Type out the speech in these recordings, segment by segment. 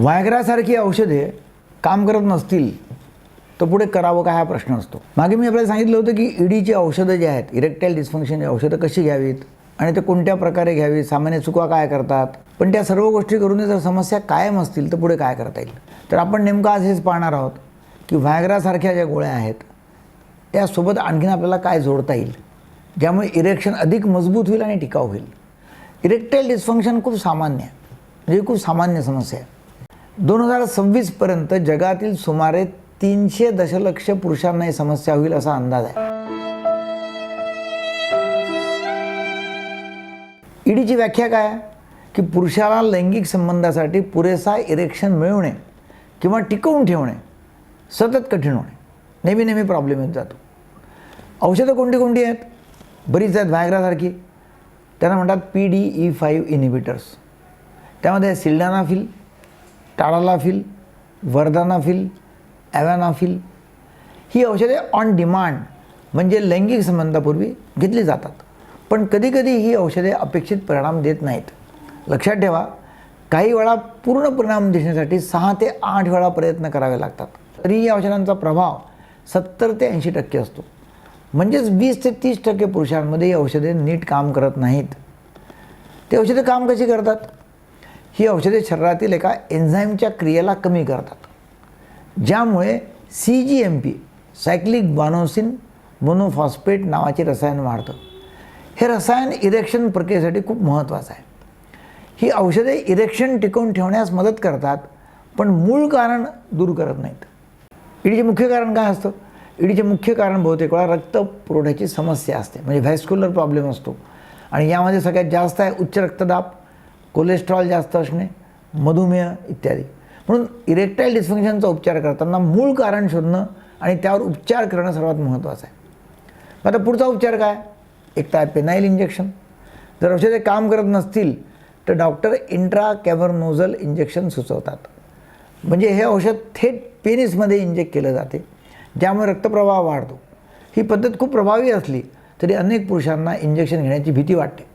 व्हायग्रासारखी औषधे काम करत नसतील तर पुढे करावं का हा प्रश्न असतो. मागे मी आपल्याला सांगितलं होतं की ईडीची औषधं जी आहेत, इरेक्टाईल डिस्फंक्शनची औषधं कशी घ्यावीत आणि ते कोणत्या प्रकारे घ्यावीत, सामान्य चुका काय करतात. पण त्या सर्व गोष्टी करून जर समस्या कायम असतील तर पुढे काय करता येईल. तर आपण नेमकं आज हेच पाहणार आहोत की व्हायग्रासारख्या ज्या गोळ्या आहेत त्यासोबत आणखीन आपल्याला काय जोडता येईल ज्यामुळे इरेक्शन अधिक मजबूत होईल आणि टिकाऊ होईल. इरेक्टाईल डिस्फंक्शन खूप सामान्य आहे, म्हणजे खूप सामान्य समस्या आहे. 2026पर्यंत जगातील सुमारे 300 दशलक्ष पुरुषांना ही समस्या होईल असा अंदाज आहे. ईडीची व्याख्या काय आहे की पुरुषाला लैंगिक संबंधासाठी पुरेसा इरेक्शन मिळवणे किंवा टिकवून ठेवणे सतत कठीण होणे, नेहमी प्रॉब्लेम येत जातो. औषधं कोणती कोणती आहेत? बरीच आहेत. व्हायग्रासारखी, त्यांना म्हणतात PDE5 इनिबिटर्स. त्यामध्ये सिल्डेनाफिल, टाडालाफिल, वर्दानाफिल, ॲव्हॅनाफिल ही औषधे ऑन डिमांड म्हणजे लैंगिक संबंधापूर्वी घेतली जातात. पण कधीकधी ही औषधे अपेक्षित परिणाम देत नाहीत. लक्षात ठेवा, काही वेळा पूर्ण परिणाम दिसण्यासाठी 6 ते 8 वेळा प्रयत्न करावे लागतात. तरी या औषधांचा प्रभाव 70 ते 80% असतो. म्हणजेच 20 ते 30% पुरुषांमध्ये ही औषधे नीट काम करत नाहीत. ते औषधे काम कशी करतात? ही औषधे शरीरातील एका एन्झाईमच्या क्रियेला कमी करतात, ज्यामुळे CGMP सायक्लिक गुआनोसिन मोनोफॉस्फेट नावाचे रसायन वाढतं. हे रसायन इरेक्शन प्रक्रियेसाठी खूप महत्त्वाचं आहे. ही औषधे इरेक्शन टिकवून ठेवण्यास मदत करतात, पण मूळ कारण दूर करत नाहीत. ईडीचे मुख्य कारण काय असतं? ईडीचे मुख्य कारण बहुतेक वेळा रक्तपुरवठ्याची समस्या असते, म्हणजे व्हॅस्क्युलर प्रॉब्लेम असतो. आणि यामध्ये सगळ्यात जास्त आहे उच्च रक्तदाब, कोलेस्ट्रॉल जास्त असणे, मधुमेह इत्यादी. म्हणून इरेक्टाईल डिस्फंक्शनचा उपचार करताना मूळ कारण शोधणं आणि त्यावर उपचार करणं सर्वात महत्त्वाचं आहे. आता पुढचा उपचार काय? एक तर आहे पेनाइल इंजेक्शन. जर औषधे काम करत नसतील तर डॉक्टर इंट्राकॅव्हर्नोझल इंजेक्शन सुचवतात. म्हणजे हे औषध थेट पेनिसमध्ये इंजेक्ट केलं जाते, ज्यामुळे रक्तप्रवाह वाढतो. ही पद्धत खूप प्रभावी असली तरी अनेक पुरुषांना इंजेक्शन घेण्याची भीती वाटते.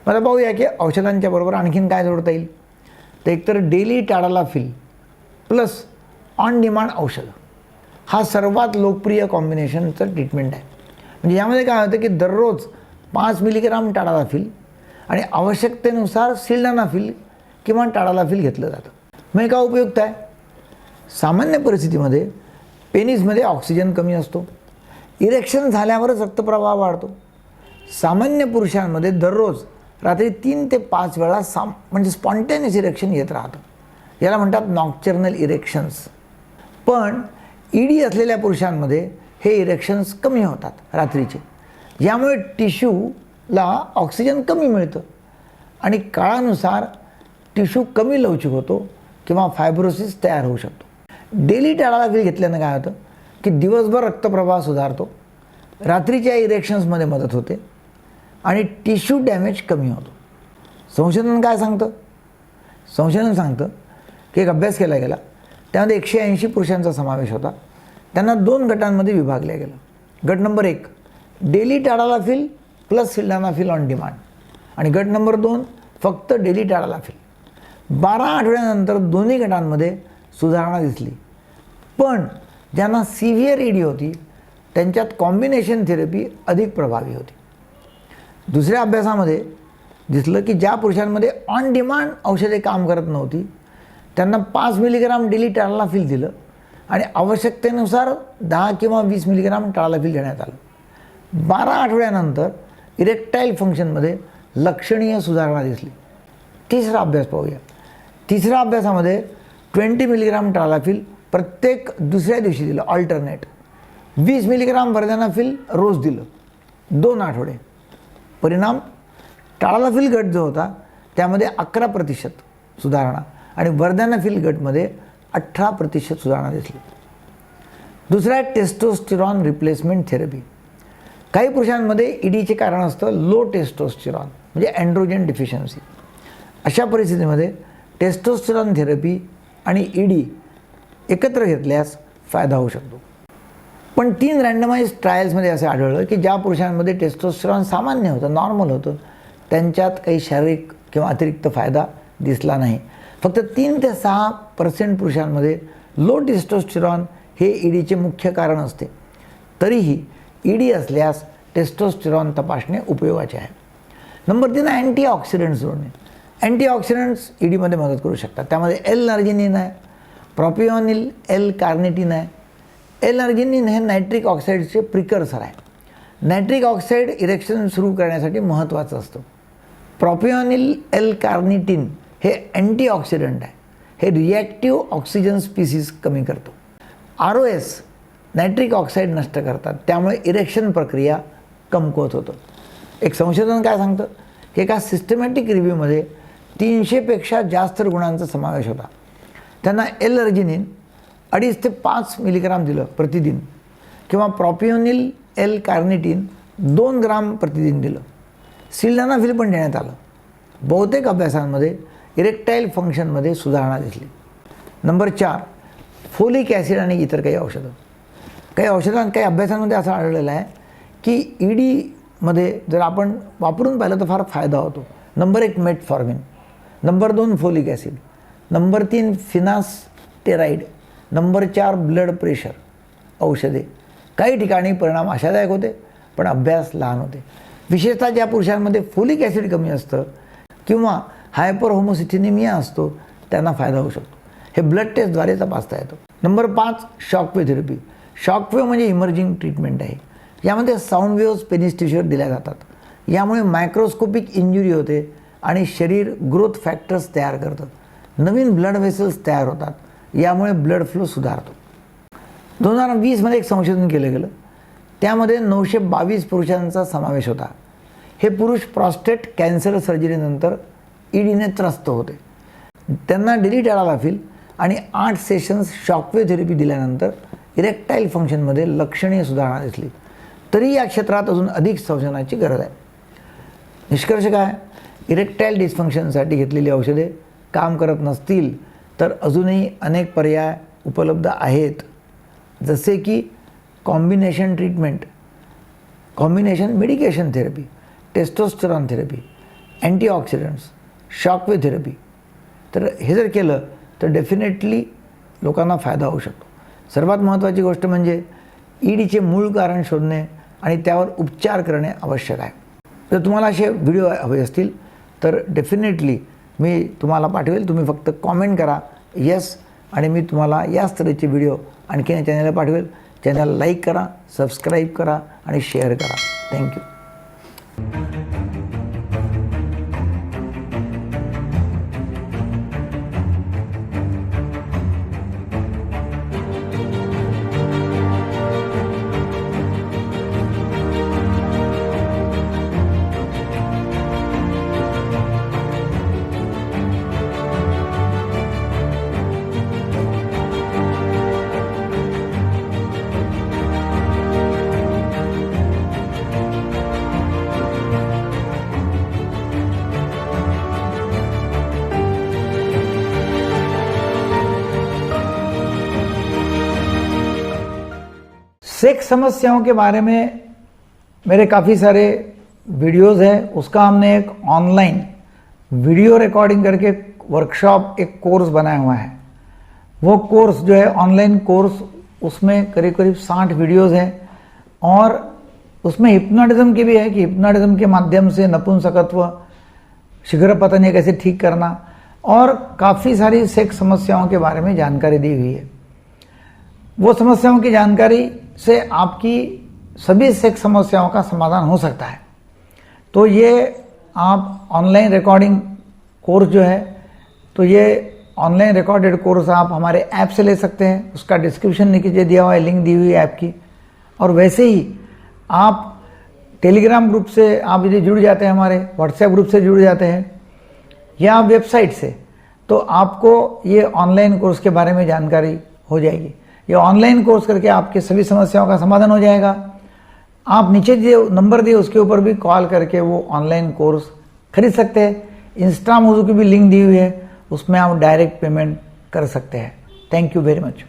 मला पाहूया की औषधांच्या बरोबर आणखीन काय जोडता येईल. तर एकतर daily tadalafil plus on demand औषध हा सर्वात लोकप्रिय कॉम्बिनेशनचं ट्रीटमेंट आहे. म्हणजे यामध्ये काय होतं की दररोज 5 मिलीग्राम टाडालाफिल आणि आवश्यकतेनुसार सिल्डेनाफिल किंवा टाडालाफिल घेतलं जातं. मग का उपयुक्त आहे? सामान्य परिस्थितीमध्ये पेनिसमध्ये ऑक्सिजन कमी असतो, इरेक्शन झाल्यावरच रक्तप्रवाह वाढतो. सामान्य पुरुषांमध्ये दररोज रात्री 3 ते 5 वेळा म्हणजे स्पॉन्टेनियस इरेक्शन येत राहतं. याला म्हणतात नॉक्चर्नल इरेक्शन्स. पण ईडी असलेल्या पुरुषांमध्ये हे इरेक्शन्स कमी होतात रात्रीचे, यामुळे टिश्यूला ऑक्सिजन कमी मिळतं आणि काळानुसार टिश्यू कमी लवचिक होतो किंवा फायब्रोसिस तयार होऊ शकतो. डेली टाडालाफिल घेतल्यानं काय होतं की दिवसभर रक्तप्रवाह सुधारतो, रात्रीच्या इरेक्शन्समध्ये मदत होते आणि टिश्यू डॅमेज कमी होतो. संशोधन काय सांगतं? संशोधन सांगतं की एक अभ्यास केला गेला, त्यामध्ये 180 पुरुषांचा समावेश होता. त्यांना 2 गटांमध्ये विभागलं गेलं. गट number 1 daily tadalafil plus sildenafil on demand आणि गट नंबर 2 फक्त डेली टाडालाफिल. 12 आठवड्यानंतर दोन्ही गटांमध्ये सुधारणा दिसली. पण ज्यांना सिव्हिअर ईडी होती त्यांच्यात कॉम्बिनेशन थेरपी अधिक प्रभावी होती. दुसऱ्या अभ्यासामध्ये दिसलं की ज्या पुरुषांमध्ये ऑन डिमांड औषधे काम करत नव्हती त्यांना 5 मिलीग्राम डेली टाडालाफिल दिलं आणि आवश्यकतेनुसार 10 किंवा 20 मिलीग्राम टाडालाफिल देण्यात आलं. 12 आठवड्यानंतर इरेक्टाईल फंक्शनमध्ये लक्षणीय सुधारणा दिसली. तिसरा अभ्यास पाहूया. तिसऱ्या अभ्यासामध्ये 20 मिलीग्राम टाडालाफिल प्रत्येक दुसऱ्या दिवशी दिलं, ऑल्टरनेट. 20 मिलीग्राम वर्दानाफिल रोज दिलं 2 आठवडे. परिणाम, टाडालाफिल गट जो होता त्यामध्ये 11% सुधारणा आणि वर्दानाफिल गटमध्ये 18% सुधारणा दिसली. दुसरा आहे टेस्टोस्टेरॉन रिप्लेसमेंट थेरपी. काही पुरुषांमध्ये ईडीचे कारण असतं लो टेस्टोस्टेरॉन म्हणजे अँड्रोजन डिफिशियन्सी. अशा परिस्थितीमध्ये टेस्टोस्टेरॉन थेरपी आणि ईडी एकत्र घेतल्यास फायदा होऊ शकतो. पण 3 रँडमाइज ट्रायल्समध्ये असं आढळलं की ज्या पुरुषांमध्ये टेस्टोस्टेरॉन सामान्य होतं, नॉर्मल होतं, त्यांच्यात काही शारीरिक किंवा अतिरिक्त फायदा दिसला नाही. फक्त 3 ते 6% पुरुषांमध्ये लो टेस्टोस्टेरॉन हे ईडीचे मुख्य कारण असते. तरीही ईडी असल्यास टेस्टोस्टेरॉन तपासणे उपयोगाचे आहे. नंबर 3 अँटीऑक्सिडंट्स जोडणे. अँटीऑक्सिडंट्स ईडीमध्ये मदत करू शकतात. त्यामध्ये एल-अर्जिनिन आहे, प्रोपिओनिल, एल-कार्निटिन आहे. एल-अर्जिनिन हे नायट्रिक ऑक्साईडचे प्रिकर्सर आहे. नायट्रिक ऑक्साईड इरेक्शन सुरू करण्यासाठी महत्त्वाचं असतं. प्रोपिओनिल, एल-कार्निटिन हे अँटीऑक्सिडंट आहे. हे रिॲक्टिव्ह ऑक्सिजन स्पीसीज कमी करतो. ROS नायट्रिक ऑक्साईड नष्ट करतात, त्यामुळे इरेक्शन प्रक्रिया कमकुवत होतं. एक संशोधन काय सांगतं की एका सिस्टमॅटिक रिव्ह्यूमध्ये 300पेक्षा जास्त रुग्णांचा समावेश होता. त्यांना एल-अर्जिनिन 2.5 ते 5 मिलीग्राम दिलं प्रतिदिन किंवा प्रोपिओनिल, एल-कार्निटिन 2 ग्राम प्रतिदिन दिलं. सिल्डेनाफिल पण देण्यात आलं. बहुतेक अभ्यासांमध्ये इरेक्टाईल फंक्शनमध्ये सुधारणा दिसली. नंबर 4 फोलिक ॲसिड आणि इतर काही औषधं. काही अभ्यासांमध्ये असं आढळलेलं आहे की ईडीमध्ये जर आपण वापरून पाहिलं तर फार फायदा होतो. Number 1 metformin, number 2 folic acid, number 3 finasteride, number 4 blood pressure औषधे. काही ठिकाणी परिणाम आशादायक होते पण अभ्यास लहान होते. विशेषतः ज्या पुरुषांमध्ये फोलिक ॲसिड कमी असतं किंवा हायपर होमोसिस्टिनिमिया असतो त्यांना फायदा होऊ शकतो. हे ब्लड टेस्टद्वारे तपासता येतं. Number 5 शॉकवेव्ह therapy. शॉकवेव्ह म्हणजे इमर्जिंग ट्रीटमेंट आहे. यामध्ये साऊंड वेव्हज पेनिस टिश्यूवर दिल्या जातात. यामुळे मायक्रोस्कोपिक इंजुरी होते आणि शरीर ग्रोथ फॅक्टर्स तयार करतं. नवीन ब्लड व्हेसल्स तयार होतात. यामुळे ब्लड फ्लो सुधारतो. 2020मध्ये एक संशोधन केलं गेलं. त्यामध्ये 922 पुरुषांचा समावेश होता. हे पुरुष प्रॉस्टेट कॅन्सर सर्जरीनंतर ईडीने त्रस्त होते. त्यांना डिलिटाडालाफिल आणि 8 सेशन्स शॉकवेव्ह थेरपी दिल्यानंतर इरेक्टाईल फंक्शनमध्ये लक्षणीय सुधारणा दिसली. तरी या क्षेत्रात अजून अधिक संशोधनाची गरज आहे. निष्कर्ष काय? इरेक्टाईल डिस्फंक्शनसाठी घेतलेली औषधे काम करत नसतील तर अजूनही अनेक पर्याय उपलब्ध आहेत, जसे की combination treatment, combination medication therapy, testosterone therapy, antioxidants, shockwave therapy. तर हे जर केलं तर डेफिनेटली लोकांना फायदा होऊ शकतो. सर्वात महत्त्वाची गोष्ट म्हणजे ईडीचे मूळ कारण शोधणे आणि त्यावर उपचार करणे आवश्यक आहे. जर तुम्हाला असे व्हिडिओ हवे असतील तर डेफिनेटली मी तुम्हाला पाठवेल. तुम्ही फक्त कॉमेंट करा येस आणि मी तुम्हाला याच तऱ्हेचे व्हिडिओ आणखीन चॅनलला पाठवेल. चॅनल लाईक करा, सबस्क्राईब करा आणि शेअर करा. थँक्यू. सेक्स समस्याओं के बारे में मेरे काफ़ी सारे वीडियोस हैं. उसका हमने एक ऑनलाइन वीडियो रिकॉर्डिंग करके वर्कशॉप, एक कोर्स बनाया हुआ है. वो कोर्स जो है ऑनलाइन कोर्स, उसमें करीब करीब 60 वीडियोस हैं और उसमें हिप्नोटिज्म की भी है कि हिप्नोटिज्म के माध्यम से नपुंसकत्व, शीघ्र पतन कैसे ठीक करना और काफ़ी सारी सेक्स समस्याओं के बारे में जानकारी दी हुई है. वो समस्याओं की जानकारी से आपकी सभी सेक्स समस्याओं का समाधान हो सकता है. तो ये आप ऑनलाइन रिकॉर्डिंग कोर्स जो है, तो ये ऑनलाइन रिकॉर्डेड कोर्स आप हमारे ऐप से ले सकते हैं. उसका डिस्क्रिप्शन नीचे दिया हुआ है, लिंक दी हुई है ऐप की. और वैसे ही आप टेलीग्राम ग्रुप से आप यदि जुड़ जाते हैं, हमारे व्हाट्सएप ग्रुप से जुड़ जाते हैं या वेबसाइट से, तो आपको ये ऑनलाइन कोर्स के बारे में जानकारी हो जाएगी. ये ऑनलाइन कोर्स करके आपके सभी समस्याओं का समाधान हो जाएगा. आप नीचे जो नंबर दिए उसके ऊपर भी कॉल करके वो ऑनलाइन कोर्स खरीद सकते हैं. इंस्टा मोजो की भी लिंक दी हुई है, उसमें आप डायरेक्ट पेमेंट कर सकते हैं. Thank you very much.